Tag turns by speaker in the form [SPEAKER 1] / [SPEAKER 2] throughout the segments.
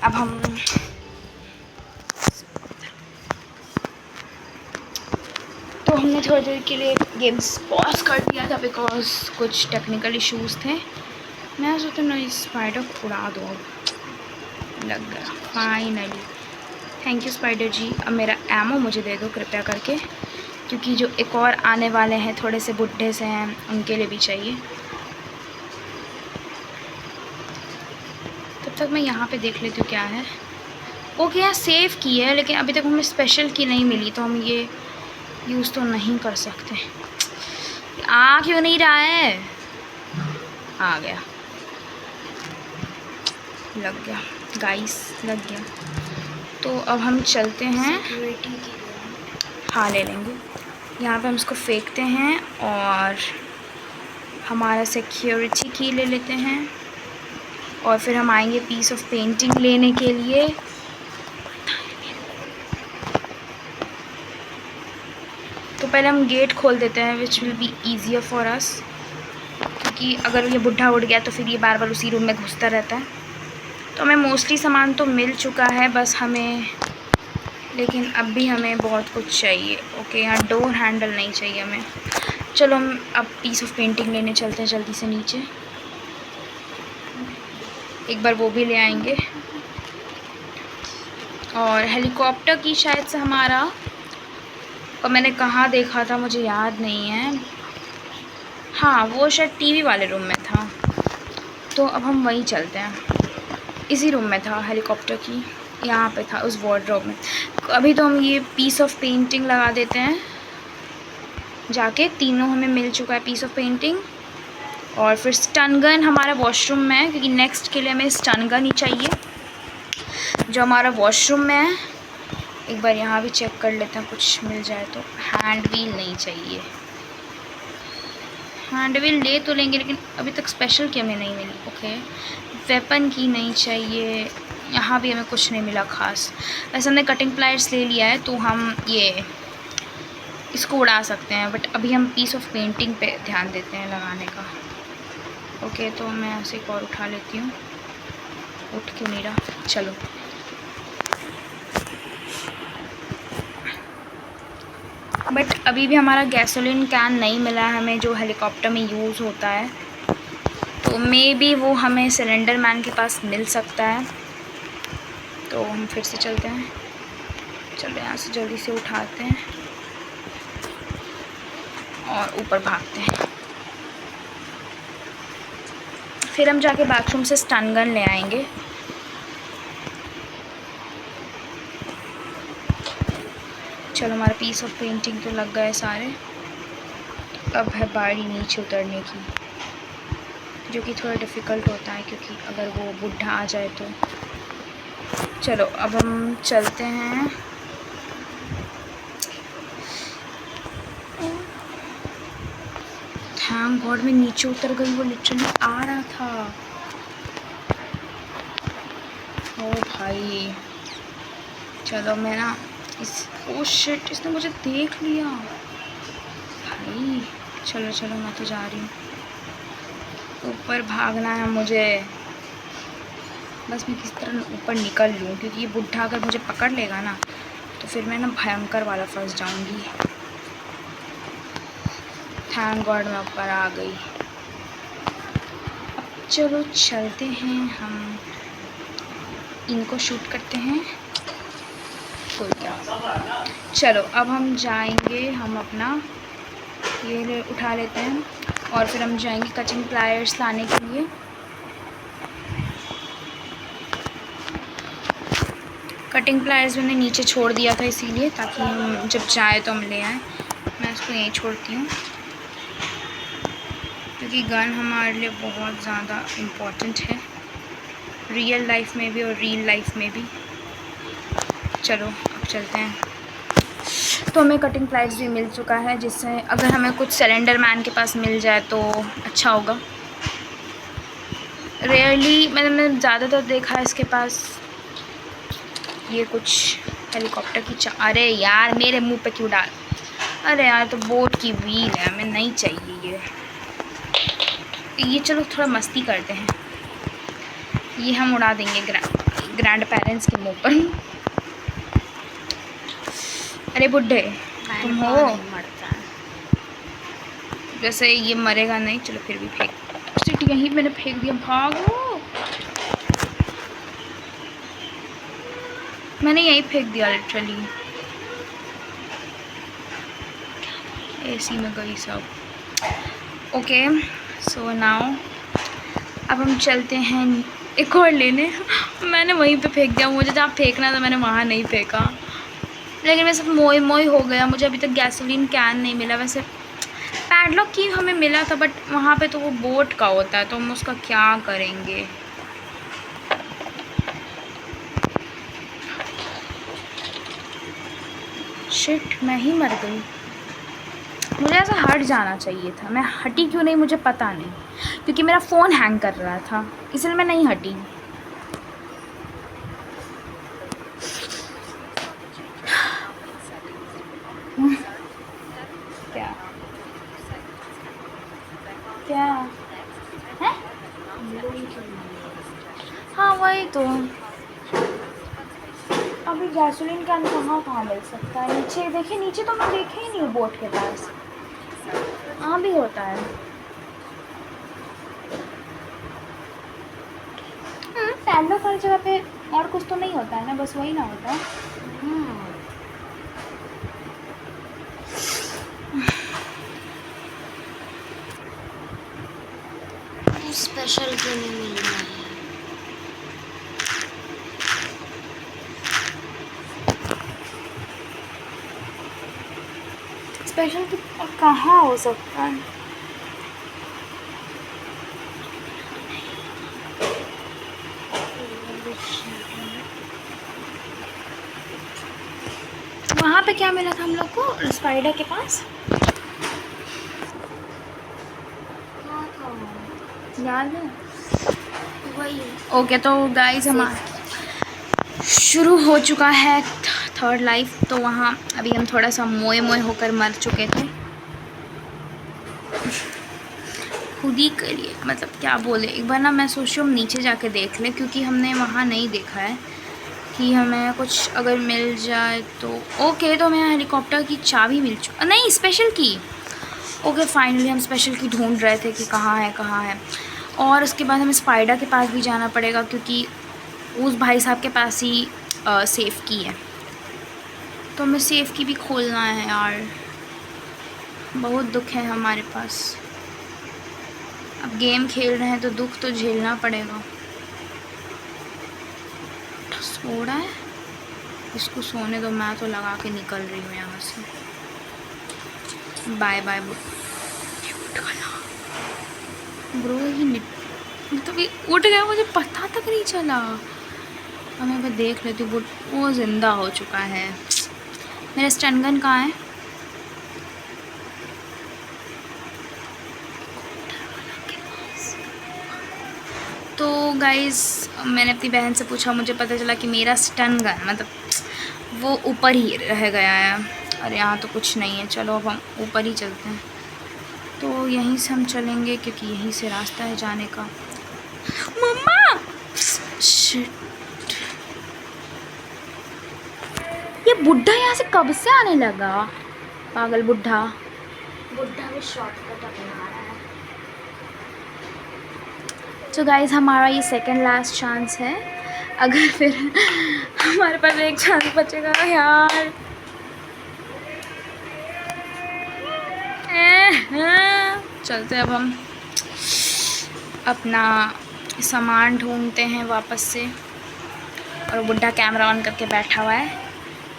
[SPEAKER 1] अब हम तो हमने थोड़ी देर के लिए गेम्स पॉज कर दिया था बिकॉज कुछ टेक्निकल इश्यूज थे। मैं सोचता हूँ इस स्पाइडर को उड़ा दो, लग गया फाइनली। थैंक यू स्पाइडर जी। अब मेरा एमो मुझे दे दो कृपया करके, क्योंकि जो एक और आने वाले हैं थोड़े से बुढ़े से हैं, उनके लिए भी चाहिए। तब तक मैं यहाँ पे देख लेती हूँ क्या है। ओके, यहाँ सेव की है लेकिन अभी तक हमें स्पेशल की नहीं मिली, तो हम ये यूज़ तो नहीं कर सकते। आ क्यों नहीं रहा है? आ गया, लग गया गाइस, लग गया। तो अब हम चलते हैं। हाँ ले लेंगे। यहाँ पे हम इसको फेंकते हैं और हमारा सिक्योरिटी की ले लेते हैं, और फिर हम आएंगे पीस ऑफ पेंटिंग लेने के लिए। तो पहले हम गेट खोल देते हैं, which will be easier for us, क्योंकि अगर ये बुढ़ा उड़ गया तो फिर ये बार बार उसी रूम में घुसता रहता है। तो हमें मोस्टली सामान तो मिल चुका है, बस हमें, लेकिन अब भी हमें बहुत कुछ चाहिए। ओके, यहाँ डोर हैंडल नहीं चाहिए हमें। चलो हम अब पीस ऑफ पेंटिंग लेने चलते हैं जल्दी से नीचे, एक बार वो भी ले आएंगे। और हेलीकॉप्टर की शायद से हमारा, और मैंने कहाँ देखा था मुझे याद नहीं है। हाँ, वो शायद टीवी वाले रूम में था, तो अब हम वहीं चलते हैं। इसी रूम में था हेलीकॉप्टर की, यहाँ पे था उस वार्डरोब में। अभी तो हम ये पीस ऑफ पेंटिंग लगा देते हैं जाके। तीनों हमें मिल चुका है पीस ऑफ पेंटिंग। और फिर स्टन गन हमारा वॉशरूम में है, क्योंकि नेक्स्ट के लिए हमें स्टन गन ही चाहिए, जो हमारा वॉशरूम में है। एक बार यहाँ भी चेक कर लेते हैं कुछ मिल जाए तो। हैंड व्हील नहीं चाहिए, हैंड व्हील ले तो लेंगे लेकिन अभी तक स्पेशल की हमें नहीं मिली। ओके, वेपन की नहीं चाहिए, यहाँ भी हमें कुछ नहीं मिला खास। वैसे हमने कटिंग प्लायर्स ले लिया है, तो हम ये इसको उड़ा सकते हैं, बट अभी हम पीस ऑफ पेंटिंग पे ध्यान देते हैं लगाने का। ओके, तो मैं ऐसे एक और उठा लेती हूँ। उठ क्यों नहीं रहा? चलो, बट अभी भी हमारा गैसोलीन कैन नहीं मिला है हमें, जो हेलीकॉप्टर में यूज़ होता है। तो मे बी वो हमें सिलेंडर मैन के पास मिल सकता है। तो हम फिर से चलते हैं। चलो यहाँ से जल्दी से उठाते हैं और ऊपर भागते हैं। फिर हम जाके बाथरूम से स्टन गन ले आएंगे। चलो, हमारा पीस ऑफ पेंटिंग तो लग गए सारे। अब है बारी नीचे उतरने की, जो कि थोड़ा डिफ़िकल्ट होता है, क्योंकि अगर वो बुढ़ा आ जाए तो। चलो अब हम चलते हैं। थैंक गॉड मैं नीचे उतर गई, वो लिटरली आ रहा था। ओ भाई, चलो मैं ना ओ शिट, इसने मुझे देख लिया भाई। चलो चलो, मैं तो जा रही हूँ। ऊपर भागना है मुझे, बस मैं किस तरह ऊपर निकल लूँ, क्योंकि ये बुढ़ा अगर मुझे पकड़ लेगा ना तो फिर मैं ना भयंकर वाला फंस जाऊँगी। थैंक गॉड मैं ऊपर आ गई। अब चलो चलते हैं, हम इनको शूट करते हैं। कोई क्या, चलो अब हम जाएंगे, हम अपना ये उठा लेते हैं और फिर हम जाएंगे कटिंग प्लायर्स लाने के लिए। कटिंग प्लायर्स मैंने नीचे छोड़ दिया था इसीलिए, ताकि हम जब जाए तो हम ले आएँ। मैं इसको यहीं छोड़ती हूँ, क्योंकि गन हमारे लिए बहुत ज़्यादा इम्पोर्टेंट है, रियल लाइफ में भी और रील लाइफ में भी। चलो अब चलते हैं। तो हमें कटिंग प्लायर्स भी मिल चुका है, जिससे अगर हमें कुछ सिलेंडर मैन के पास मिल जाए तो अच्छा होगा। रेयरली मैंने ज़्यादातर देखा है इसके पास ये कुछ हेलीकॉप्टर की अरे यार मेरे मुंह पे क्यों डाल, अरे यार तो बोट की व्हील है, हमें नहीं चाहिए ये। चलो थोड़ा मस्ती करते हैं, ये हम उड़ा देंगे ग्रैंड पेरेंट्स के मुंह पर। अरे बुड्ढे तुम हो। वैसे ये मरेगा नहीं, चलो फिर भी फेंक, सीट यहीं मैंने फेंक दिया, भागो। मैंने यहीं फेंक दिया लिटरली, एसी में गई सब। ओके सो नाउ अब हम चलते हैं एक और लेने। मैंने वहीं पे फेंक दिया, मुझे जहाँ फेंकना था मैंने वहाँ नहीं फेंका, लेकिन मैं सब मोई मोई हो गया। मुझे अभी तक गैसोलीन कैन नहीं मिला। वैसे पैडलॉक की हमें मिला था, बट वहाँ पे तो वो बोट का होता है, तो हम उसका क्या करेंगे। शिट मैं ही मर गई। मुझे ऐसा हट जाना चाहिए था, मैं हटी क्यों नहीं मुझे पता नहीं, क्योंकि मेरा फ़ोन हैंग कर रहा था, इसलिए मैं नहीं हटी। क्या क्या है? हाँ वही तो, अभी गैसोलीन कैन कहाँ मिल सकता है। नीचे देखिए, नीचे तो मैं देखे ही नहीं बोट के पास। हाँ भी होता है। पैडलॉक हर जगह पे और कुछ तो नहीं होता है ना, बस वही ना होता है।
[SPEAKER 2] स्पेशल क्यों नहीं मिल रहा है?
[SPEAKER 1] स्पेशल तो कहाँ हो सकता है? वहाँ पे क्या मिला था हम लोग को स्पाइडर के पास, याद है?
[SPEAKER 2] वही
[SPEAKER 1] ओके तो गाइस हमारा शुरू हो चुका है थर्ड लाइफ। तो वहाँ अभी हम थोड़ा सा मोए मोए होकर मर चुके थे खुद ही के लिए, मतलब क्या बोले। एक बार ना मैं सोच रही हूँ हम नीचे जाके देख लें, क्योंकि हमने वहाँ नहीं देखा है कि हमें कुछ अगर मिल जाए तो। ओके तो हमें हेलीकॉप्टर की चाबी मिल चुकी, नहीं स्पेशल की। ओके फाइनली हम स्पेशल की ढूंढ रहे थे कि कहाँ है कहाँ है। और उसके बाद हमें स्पाइडर के पास भी जाना पड़ेगा, क्योंकि उस भाई साहब के पास ही सेफ़ की है, तो हमें सेफ़ की भी खोलना है यार। बहुत दुख है हमारे पास, अब गेम खेल रहे हैं तो दुख तो झेलना पड़ेगा। सो रहा है, इसको सोने दो, मैं तो लगा के निकल रही हूँ यहाँ से। बाय बाय ब्रो, ही मतलब ये उठ गया, मुझे पता तक नहीं चला। अब मैं देख लेती हूँ, वो ज़िंदा हो चुका है। मेरा स्टन गन कहाँ है? तो गाइस मैंने अपनी बहन से पूछा, मुझे पता चला कि मेरा स्टन गन मतलब वो ऊपर ही रह गया है, और यहाँ तो कुछ नहीं है। चलो अब हम ऊपर ही चलते हैं, तो यहीं से हम चलेंगे क्योंकि यहीं से रास्ता है जाने का। मम्मा शिट, ये बुड्ढा यहाँ से कब से आने लगा? पागल बुड्ढा
[SPEAKER 2] भी शॉर्टकट अपना रहा है।
[SPEAKER 1] तो गाइस हमारा ये सेकंड लास्ट चांस है, अगर फिर हमारे पास एक चांस बचेगा यार। चलते अब हम अपना सामान ढूंढते हैं वापस से। और बुड्ढा कैमरा ऑन करके बैठा हुआ है,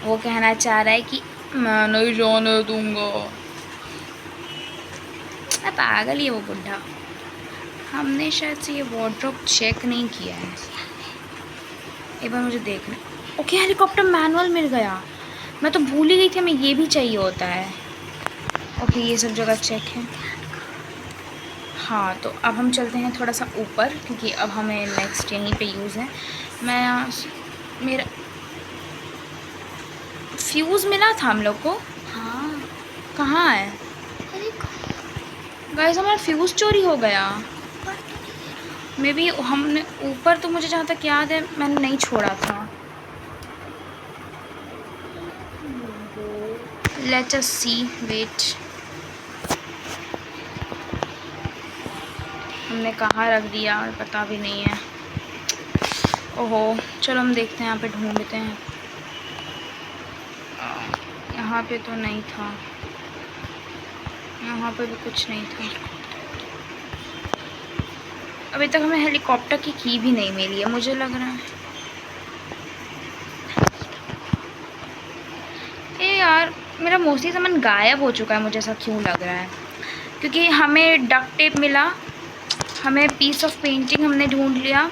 [SPEAKER 1] वो कहना चाह रहा है कि मैं नहीं जाने दूंगा। पागल ही है वो बुड्ढा। हमने शायद से ये वार्डरोब चेक नहीं किया है, एक बार मुझे देखना। ओके हेलीकॉप्टर मैनुअल मिल गया, मैं तो भूल ही गई थी हमें ये भी चाहिए होता है। ओके ये सब जगह चेक है। हाँ तो अब हम चलते हैं थोड़ा सा ऊपर, क्योंकि अब हमें नेक्स्ट यहीं पे यूज़ है। मैं मेरा फ्यूज़ मिला था हम लोग को।
[SPEAKER 2] हाँ
[SPEAKER 1] कहाँ है गाइस? हमारा फ्यूज़ चोरी हो गया। मे बी हमने ऊपर, तो मुझे जहाँ तक याद है मैंने नहीं छोड़ा था। लेट अस सी, वेट, हमने कहाँ रख दिया पता भी नहीं है। ओहो, चलो हम देखते हैं, यहाँ पे ढूंढते हैं। यहाँ पे तो नहीं था, यहाँ पे भी कुछ नहीं था। अभी तक हमें हेलीकॉप्टर की की भी नहीं मिली है, मुझे लग रहा है। ए यार, मेरा मोस्टली सामान गायब हो चुका है, मुझे ऐसा क्यों लग रहा है। क्योंकि हमें डक्ट टेप मिला, हमें पीस ऑफ पेंटिंग हमने ढूंढ लिया,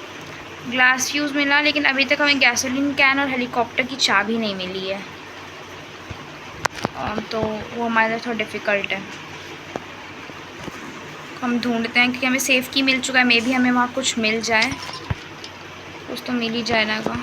[SPEAKER 1] ग्लास फ्यूज़ मिला, लेकिन अभी तक हमें गैसोलीन कैन और हेलीकॉप्टर की चाबी नहीं मिली है। तो वो हमारे लिए थोड़ा डिफ़िकल्ट है। हम ढूंढते हैं, क्योंकि हमें सेफ़ की मिल चुका है। मे बी हमें वहाँ कुछ मिल जाए, कुछ तो मिल ही जाएगा।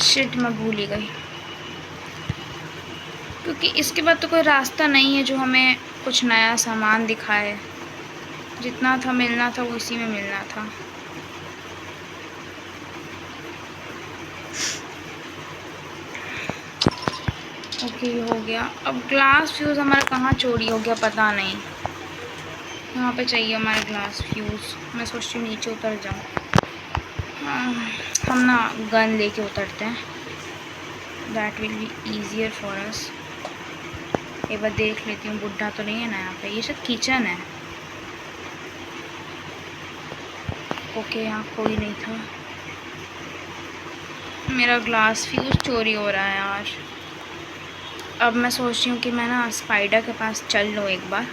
[SPEAKER 1] शिट, मैं भूल ही गई, क्योंकि इसके बाद तो कोई रास्ता नहीं है जो हमें कुछ नया सामान दिखाए। जितना था मिलना था वो इसी में मिलना था। ओके, हो गया। अब ग्लास फ्यूज़ हमारा कहाँ चोरी हो गया पता नहीं। यहाँ पे चाहिए हमारा ग्लास फ्यूज़। मैं सोचती हूँ नीचे उतर जाऊँ। हम ना गन लेके उतरते हैं, that will be easier for us. एक बार देख लेती हूँ, बुढ़ा तो नहीं है ना यहाँ पे। ये शायद किचन है। ओके, यहाँ कोई नहीं था। मेरा ग्लास फ्यूज़ चोरी हो रहा है यार। अब मैं सोच रही हूँ कि मैं ना स्पाइडर के पास चल लूँ एक बार।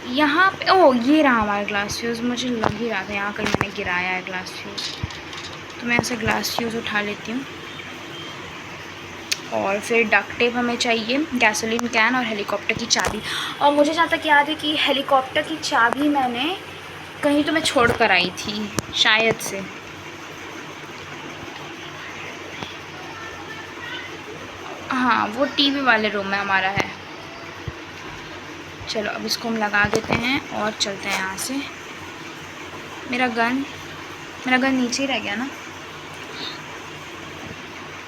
[SPEAKER 1] यहाँ पे ओह, ये रहा हमारा ग्लास फ्यूज़। मुझे लग ही रहा था यहाँ कहीं मैंने गिराया है ग्लास फ्यूज़। तो मैं ऐसे ग्लास फ्यूज़ उठा लेती हूँ। और फिर डक्ट टेप हमें चाहिए, गैसोलीन कैन और हेलीकॉप्टर की चाबी। और मुझे जहाँ तक याद है कि हेलीकॉप्टर की चाबी मैंने कहीं तो मैं छोड़ कर आई थी शायद से। हाँ, वो टीवी वाले रूम में हमारा है। चलो अब इसको हम लगा देते हैं और चलते हैं यहाँ से। मेरा गन नीचे ही रह गया ना।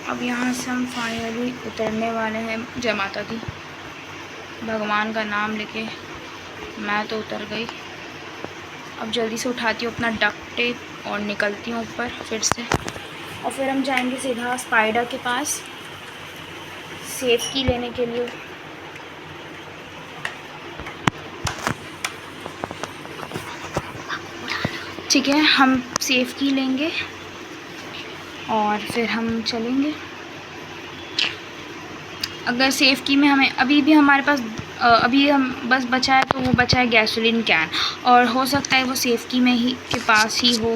[SPEAKER 1] अब यहाँ से हम फाइनली उतरने वाले हैं। जय माता दी, भगवान का नाम लेके मैं तो उतर गई। अब जल्दी से उठाती हूँ अपना डक्ट टेप और निकलती हूँ ऊपर फिर से। और फिर हम जाएंगे सीधा स्पाइडर के पास सेफ की लेने के लिए। ठीक है, हम सेफ की लेंगे और फिर हम चलेंगे। अगर सेफ की में हमें अभी भी हमारे पास अभी हम बस बचा है, तो वो बचा है गैसोलीन कैन। और हो सकता है वो सेफ की में ही के पास ही हो,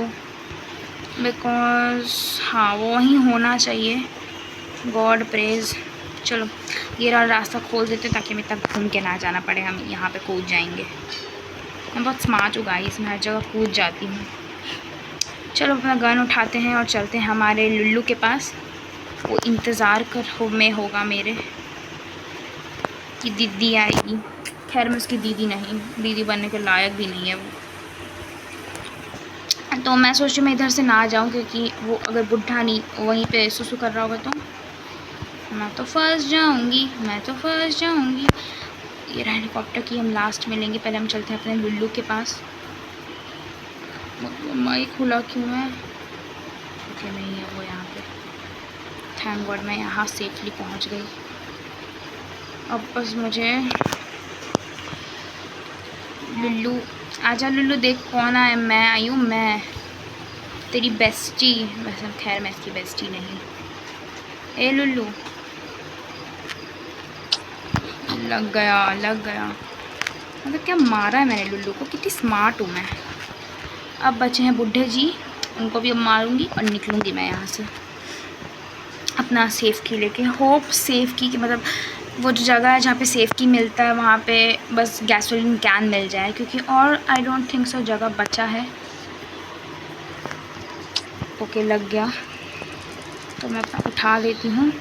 [SPEAKER 1] बिकॉज़ हाँ वो वहीं होना चाहिए। God praise. चलो ये रास्ता खोल देते ताकि हमें तक घूम के ना जाना पड़े, हम यहाँ पे कूद जाएंगे। मैं बहुत स्मार्ट हूँ गाइस, मैं हर जगह कूद जाती हूँ। चलो अपना गन उठाते हैं और चलते हैं हमारे लुल्लू के पास। वो इंतज़ार में होगा मेरे कि दीदी आएगी। खैर मैं उसकी दीदी नहीं, दीदी बनने के लायक भी नहीं है वो। तो मैं सोच रही हूँ मैं इधर से ना जाऊँ, क्योंकि वो अगर बुढ़ा नहीं वहीं पे सुसु कर रहा होगा तो मैं तो फंस जाऊँगी। ये रहा हेलीकॉप्टर की, हम लास्ट में लेंगे। पहले हम चलते हैं अपने लुल्लू के पास। माइक खुला क्यों है? ओके, नहीं है वो यहाँ पे। थैंक गॉड मैं यहाँ सेफली पहुँच गई। अब बस मुझे लुल्लू, आजा लुल्लू, देख कौन आया। मैं आई हूँ, मैं तेरी बेस्टी। वैसे खैर मैं इसकी बेस्टी नहीं। ए लुल्लू, लग गया। मतलब क्या मारा है मैंने लुल्लू को, कितनी स्मार्ट हूँ मैं। अब बचे हैं बुढ़े जी, उनको भी अब मारूंगी और निकलूँगी मैं यहाँ से अपना सेफ की लेके। होप सेफ की मतलब वो जो जगह है जहाँ पे सेफ्टी मिलता है वहाँ पे बस गैसोलीन कैन मिल जाए, क्योंकि और आई डोंट थिंक सो जगह बचा है। ओके लग गया, तो मैं अपना उठा लेती हूँ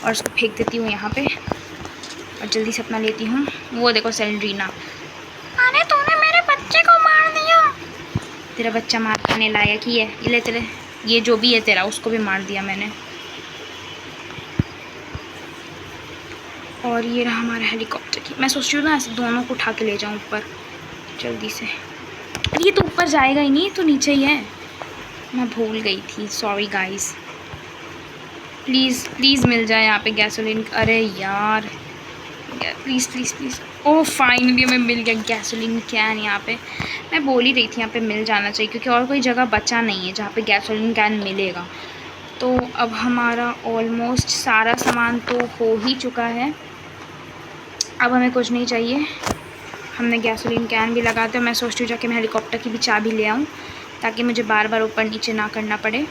[SPEAKER 1] और उसको फेंक देती हूँ यहाँ पे और जल्दी से अपना लेती हूँ। वो देखो सेलेंड्रीना, अरे तूने मेरे बच्चे को मार दिया। तेरा बच्चा मार खाने लायक ही है, ये ले तेरे, ये जो भी है तेरा, उसको भी मार दिया मैंने। और ये रहा हमारा हेलीकॉप्टर की। मैं सोच रही हूँ ना ऐसे दोनों को उठा के ले जाऊँ ऊपर जल्दी से। अरे ये तो ऊपर जाएगा ही नहीं, तो नीचे ही है। मैं भूल गई थी, सॉरी गाइस। प्लीज़ प्लीज़ मिल जाए यहाँ पे गैसोलीन। अरे यार please please please. Oh finally हमें मिल गया गैसोलीन कैन यहाँ पे। मैं बोल ही रही थी यहाँ पे मिल जाना चाहिए, क्योंकि और कोई जगह बचा नहीं है जहाँ पे गैसोलीन कैन मिलेगा। तो अब हमारा ऑलमोस्ट सारा सामान तो हो ही चुका है, अब हमें कुछ नहीं चाहिए। हमने गैसोलीन कैन भी लगा दिया। मैं सोचती हूँ जाके मैं हेलीकॉप्टर की भी चाबी ले आऊँ, ताकि मुझे बार बार ऊपर नीचे ना करना पड़े।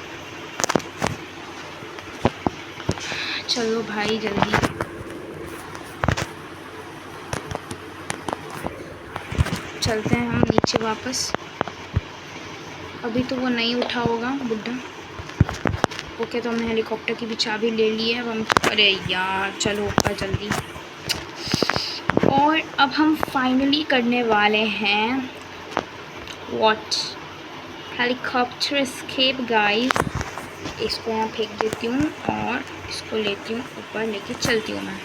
[SPEAKER 1] चलो भाई जल्दी। चलते हैं हम नीचे वापस। अभी तो वो नहीं उठा होगा बुड्ढा। ओके, तो हमने हेलीकॉप्टर की भी चाबी ले ली है। अब हम, अरे यार चलो ऊपर जल्दी। और अब हम फाइनली करने वाले हैं व्हाट, हेलीकॉप्टर एस्केप गाइस। इसको यहाँ फेंक देती हूँ और इसको लेती हूँ ऊपर, लेके चलती हूँ मैं।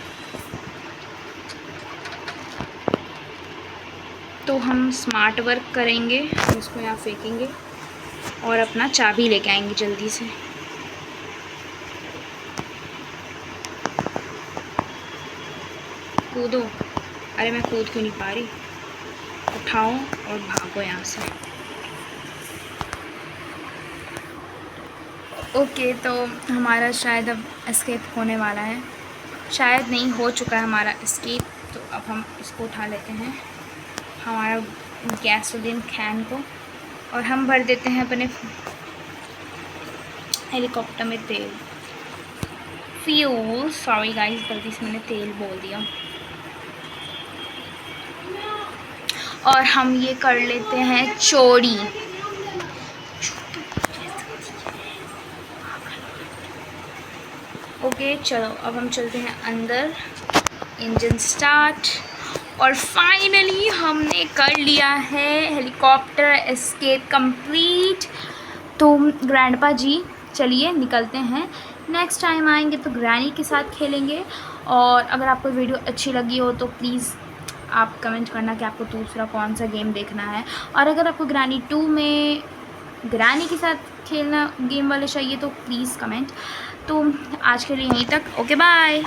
[SPEAKER 1] तो हम स्मार्ट वर्क करेंगे, इसको यहाँ फेंकेंगे और अपना चाबी लेके आएंगे जल्दी से। कूदो। अरे मैं कूद क्यों नहीं पा रही। उठाओ और भागो यहाँ से। ओके, तो हमारा शायद अब एस्केप होने वाला है। शायद नहीं, हो चुका है हमारा एस्केप। तो अब हम इसको उठा लेते हैं, हमारा गैसोलीन कैन को, और हम भर देते हैं अपने हेलीकॉप्टर में तेल, फ्यूल। सॉरी गाइस, गलती से मैंने तेल बोल दिया। और हम ये कर लेते हैं चोरी। ओके चलो, अब हम चलते हैं अंदर। Engine start. और फाइनली हमने कर लिया है हेलीकॉप्टर एस्केप कंप्लीट। तो ग्रैंडपा जी चलिए निकलते हैं। नेक्स्ट टाइम आएंगे तो ग्रैनी के साथ खेलेंगे। और अगर आपको वीडियो अच्छी लगी हो तो प्लीज़ आप कमेंट करना कि आपको दूसरा कौन सा गेम देखना है। और अगर आपको ग्रैनी 2 में ग्रैनी के साथ खेलना गेम वाले चाहिए तो प्लीज़ कमेंट। तो आज के लिए यहीं तक। Okay bye.